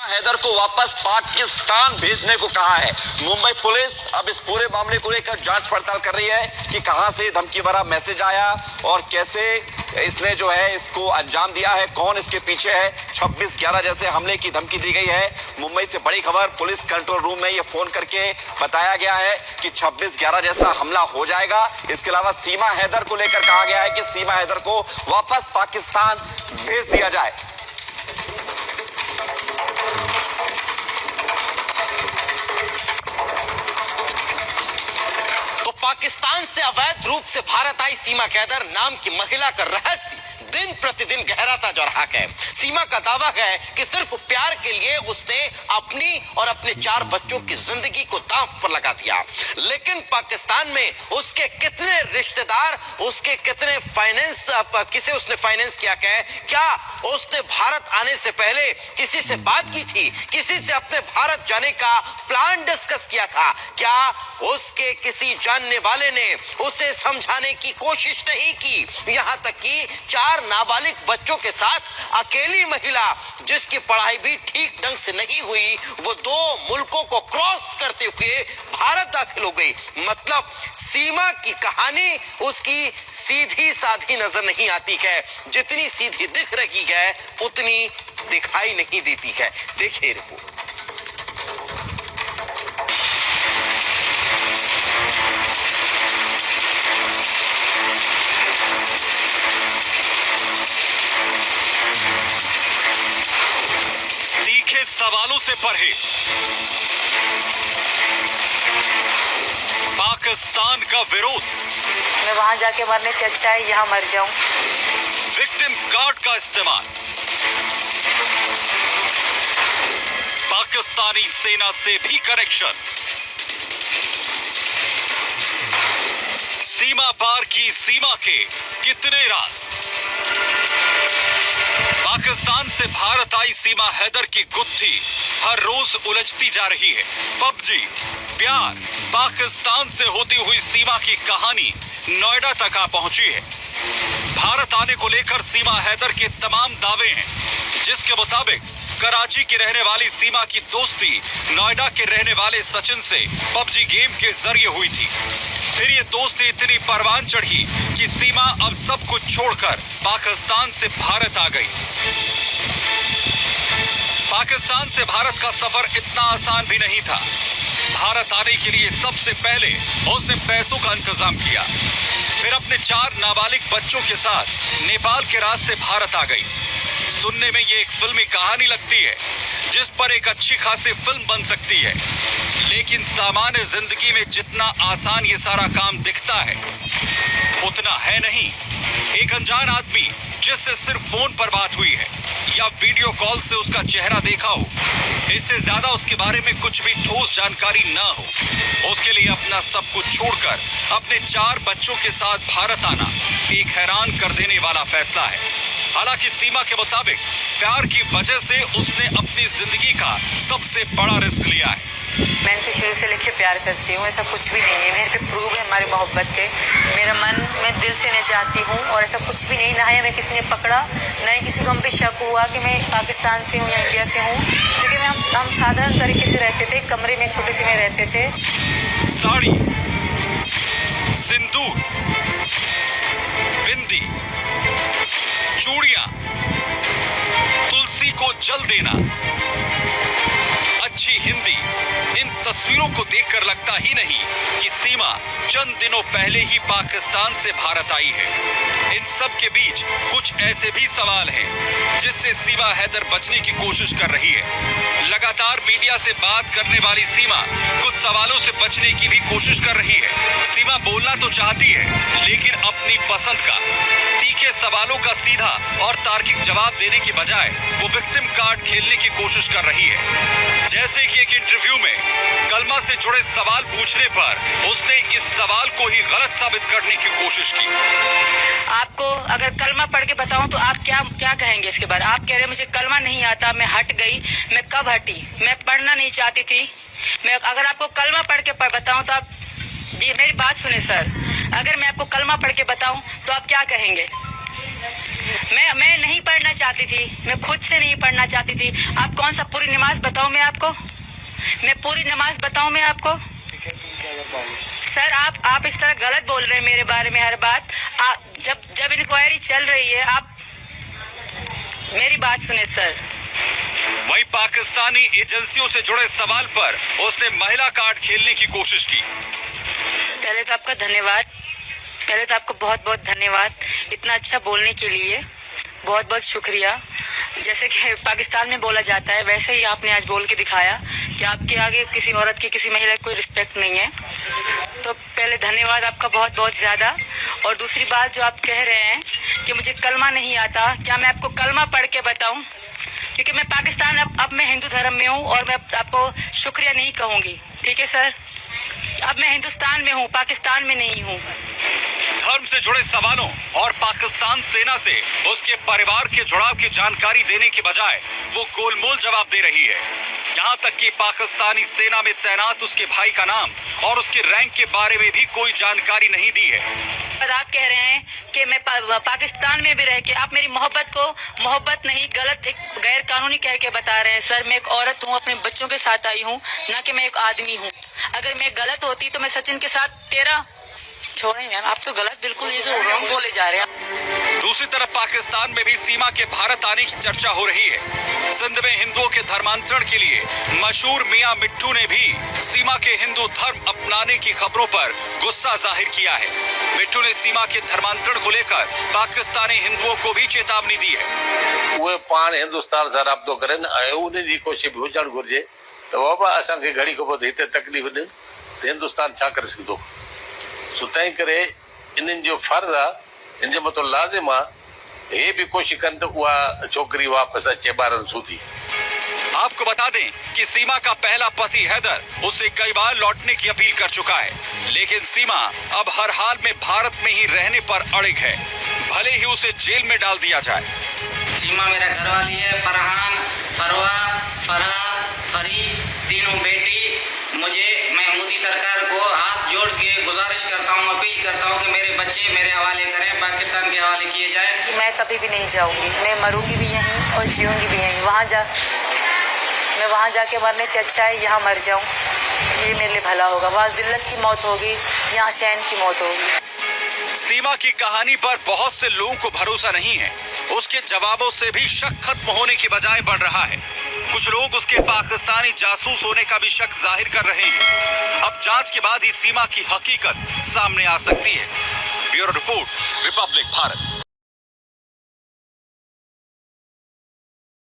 हैदर को वापस पाकिस्तान भेजने को कहा है। मुंबई पुलिस अब इस पूरे मामले को लेकर जांच पड़ताल कर रही है कि कहां से धमकी भरा मैसेज आया और कैसे इसने जो है इसको अंजाम दिया है, कौन इसके पीछे है। 26/11 जैसे हमले की धमकी दी गई है। मुंबई से बड़ी खबर, पुलिस कंट्रोल रूम में ये फोन करके बताया गया है कि 26/11 जैसा हमला हो जाएगा। इसके अलावा सीमा हैदर को लेकर कहा गया है कि सीमा हैदर को वापस पाकिस्तान भेज दिया जाए। पाकिस्तान से अवैध रूप से भारत आई सीमा हैदर नाम की महिला का रहस्य दिन प्रतिदिन गहराता जा रहा है। सीमा का दावा है कि सिर्फ प्यार के लिए उसने अपनी और अपने 4 बच्चों की जिंदगी को दांव पर लगा दिया, लेकिन पाकिस्तान में उसके कितने रिश्तेदार, उसके कितने फाइनेंस, किसे उसने फाइनेंस किया है, क्या उसने भारत आने से पहले किसी से बात की थी, किसी से अपने भारत जाने का प्लान डिस्कस किया था, क्या उसके किसी जानने वाले ने उसे समझाने की कोशिश नहीं की। यहां तक कि 4 नाबालिग बच्चों के साथ अकेली महिला जिसकी पढ़ाई भी ठीक ढंग से नहीं हुई, वो 2 मुल्कों को क्रॉस करते हुए भारत दाखिल हो गई। मतलब सीमा की कहानी उसकी सीधी साधी नजर नहीं आती है, जितनी सीधी दिख रही है उतनी दिखाई नहीं देती है। देखिए रिपोर्ट। सवालों से परहेज, पाकिस्तान का विरोध, मैं वहां जाके मरने से अच्छा है यहाँ मर जाऊं। विक्टिम कार्ड का इस्तेमाल, पाकिस्तानी सेना से भी कनेक्शन, सीमा पार की सीमा के कितने राज, पाकिस्तान से भारत आई सीमा हैदर की गुत्थी हर रोज उलझती जा रही है। पबजी, प्यार, पाकिस्तान से होती हुई सीमा की कहानी नोएडा तक आ पहुंची है। भारत आने को लेकर सीमा हैदर के तमाम दावे हैं, जिसके मुताबिक कराची की रहने वाली सीमा की दोस्ती नोएडा के रहने वाले सचिन से पबजी गेम के जरिए हुई थी। फिर ये दोस्ती इतनी परवान चढ़ी कि सीमा अब सब कुछ छोड़कर पाकिस्तान से भारत आ गई। पाकिस्तान से भारत का सफर इतना आसान भी नहीं था। भारत आने के लिए सबसे पहले उसने पैसों का इंतजाम किया, फिर अपने 4 नाबालिग बच्चों के साथ नेपाल के रास्ते भारत आ गई। सुनने में ये एक फिल्मी कहानी लगती है, जिस पर एक अच्छी खासी फिल्म बन सकती है, लेकिन सामान्य जिंदगी में जितना आसान ये सारा काम दिखता है उतना है नहीं। एक अनजान आदमी जिससे सिर्फ फोन पर बात हुई है या वीडियो कॉल से उसका चेहरा देखा हो, इससे ज्यादा उसके बारे में कुछ भी ठोस जानकारी ना हो, उसके लिए अपना सब कुछ छोड़कर अपने 4 बच्चों के साथ भारत आना एक हैरान कर देने वाला फैसला है। हालांकि सीमा के मुताबिक प्यार की वजह से उसने अपनी जिंदगी का सबसे बड़ा रिस्क लिया है। मैं इनको शुरू से लेकर प्यार करती हूँ, ऐसा कुछ भी नहीं है। मेरे पे प्रूव है हमारी मोहब्बत के। मेरा मन मैं दिल से नहीं चाहती हूँ और ऐसा कुछ भी नहीं। ना ही हमें किसी ने पकड़ा, ना ही किसी को हम पे शक हुआ कि मैं पाकिस्तान से हूँ या इंडिया से हूँ, क्योंकि हम साधारण तरीके से रहते थे, कमरे में छोटे से में रहते थे। साड़ी, सिंदूर, बिंदी, चूड़ियां, तुलसी को जल देना, अच्छी हिंदी, इन तस्वीरों को देखकर लगता ही नहीं कि सीमा चंद दिनों पहले ही पाकिस्तान से भारत आई है। इन सब के बीच कुछ ऐसे भी सवाल हैं जिससे सीमा हैदर बचने की कोशिश कर रही है। लगातार मीडिया से बात करने वाली सीमा कुछ सवालों से बचने की भी कोशिश कर रही है। सीमा बोलना तो चाहती है, लेकिन अपनी पसंद का तीखे सवालों का सीधा और तार्किक जवाब देने की बजाय वो विक्टिम कार्ड खेलने की कोशिश कर रही है। जैसे कि एक इंटरव्यू में कलमा से जुड़े सवाल पूछने पर उसने इस सवाल को ही गलत साबित करने की कोशिश की। आपको अगर कलमा पढ़ के बताऊं तो आप क्या कहेंगे इसके बारे? आप कह रहे हैं मुझे कलमा नहीं आता, मैं हट गई। मैं कब हटी? मैं पढ़ना नहीं चाहती थी। मैं अगर आपको कलमा पढ़ के बताऊं तो आप, जी मेरी बात सुने सर, अगर मैं आपको कलमा पढ़ के बताऊं तो आप क्या कहेंगे? मैं नहीं पढ़ना चाहती थी, मैं खुद से नहीं पढ़ना चाहती थी। आप कौन सा पूरी नमाज बताऊं मैं आपको? मैं पूरी नमाज बताऊं मैं आपको? सर आप इस तरह गलत बोल रहे हैं मेरे बारे में हर बात। आप जब इंक्वायरी चल रही है, आप मेरी बात सुने सर। वहीं पाकिस्तानी एजेंसियों से जुड़े सवाल पर उसने महिला कार्ड खेलने की कोशिश की। पहले तो आपका धन्यवाद, पहले तो आपको बहुत बहुत धन्यवाद इतना अच्छा बोलने के लिए, बहुत बहुत शुक्रिया। जैसे कि पाकिस्तान में बोला जाता है वैसे ही आपने आज बोल के दिखाया कि आपके आगे किसी औरत की, किसी महिला की कोई रिस्पेक्ट नहीं है। तो पहले धन्यवाद आपका बहुत बहुत ज़्यादा। और दूसरी बात जो आप कह रहे हैं कि मुझे कलमा नहीं आता, क्या मैं आपको कलमा पढ़ के बताऊं? क्योंकि मैं पाकिस्तान, अब मैं हिंदू धर्म में हूं और मैं आपको शुक्रिया नहीं कहूँगी, ठीक है सर? अब मैं हिंदुस्तान में हूँ, पाकिस्तान में नहीं हूँ। धर्म से जुड़े सवालों और पाकिस्तान सेना से उसके परिवार के जुड़ाव की जानकारी देने के बजाय वो गोलमोल जवाब दे रही है। यहाँ तक कि पाकिस्तानी सेना में तैनात उसके भाई का नाम और उसके रैंक के बारे में भी कोई जानकारी नहीं दी है। आप कह रहे हैं कि मैं पाकिस्तान में भी रह के आप मेरी मोहब्बत को मोहब्बत नहीं, गलत एक गैर कानूनी कह के बता रहे हैं। सर मैं एक औरत हूँ, अपने बच्चों के साथ आई हूँ, ना कि मैं एक आदमी हूँ। अगर मैं गलत होती तो मैं सचिन के साथ छोड़े मैम, आप तो गलत बिल्कुल ये जो रॉन्ग बोले जा रहे हैं। दूसरी तरफ पाकिस्तान में भी सीमा के भारत आने की चर्चा हो रही है। सिंध में हिंदुओं के धर्मांतरण के लिए मशहूर मियां मिट्टू ने भी सीमा के हिंदू धर्म अपनाने की खबरों पर गुस्सा जाहिर किया है। मिट्टू ने सीमा के धर्मांतरण को लेकर पाकिस्तानी हिंदुओं को भी चेतावनी दी है। वो पान हिंदुस्तान सां राब्तो करनि ऐं उन जी कोशिश बि हुजणु घुरिजे त बाबा असांखे घड़ी खां पोइ हिते तकलीफ़ ॾियनि त हिंदुस्तान छा करे सघंदो। सो तंहिं करे इन्हनि जो फर्ज़ आहे, इन जो मतिलबु लाज़िम आहे हे भी कोशिश कनि त उहा छोकिरी वापसि अचे ॿारनि सूधी। आपको बता दें कि सीमा का पहला पति हैदर उससे कई बार लौटने की अपील कर चुका है, लेकिन सीमा अब हर हाल में भारत में ही रहने पर अड़िग है, भले ही उसे जेल में डाल दिया जाए। सीमा मेरा घर वाली है, फरहान, फरवा, फरहा, फरी, तीनों बेटी। मैं मोदी सरकार को हाथ जोड़ के गुजारिश करता हूँ, अपील करता हूँ कि मेरे बच्चे मेरे हवाले करें, पाकिस्तान के हवाले किए जाए। मैं कभी भी नहीं जाऊंगी, मैं मरूंगी भी यहीं और जीऊंगी भी यहीं। मैं वहाँ जाके मरने से अच्छा है यहाँ मर जाऊँ, ये मेरे लिए भला होगा। वहाँ जिल्लत की मौत होगी, यहाँ चैन की मौत होगी। सीमा की कहानी पर बहुत से लोगों को भरोसा नहीं है। उसके जवाबों से भी शक खत्म होने की बजाय बढ़ रहा है। कुछ लोग उसके पाकिस्तानी जासूस होने का भी शक जाहिर कर रहे हैं। अब जांच के बाद ही सीमा की हकीकत सामने आ सकती है। Bureau report, Republic Bharat.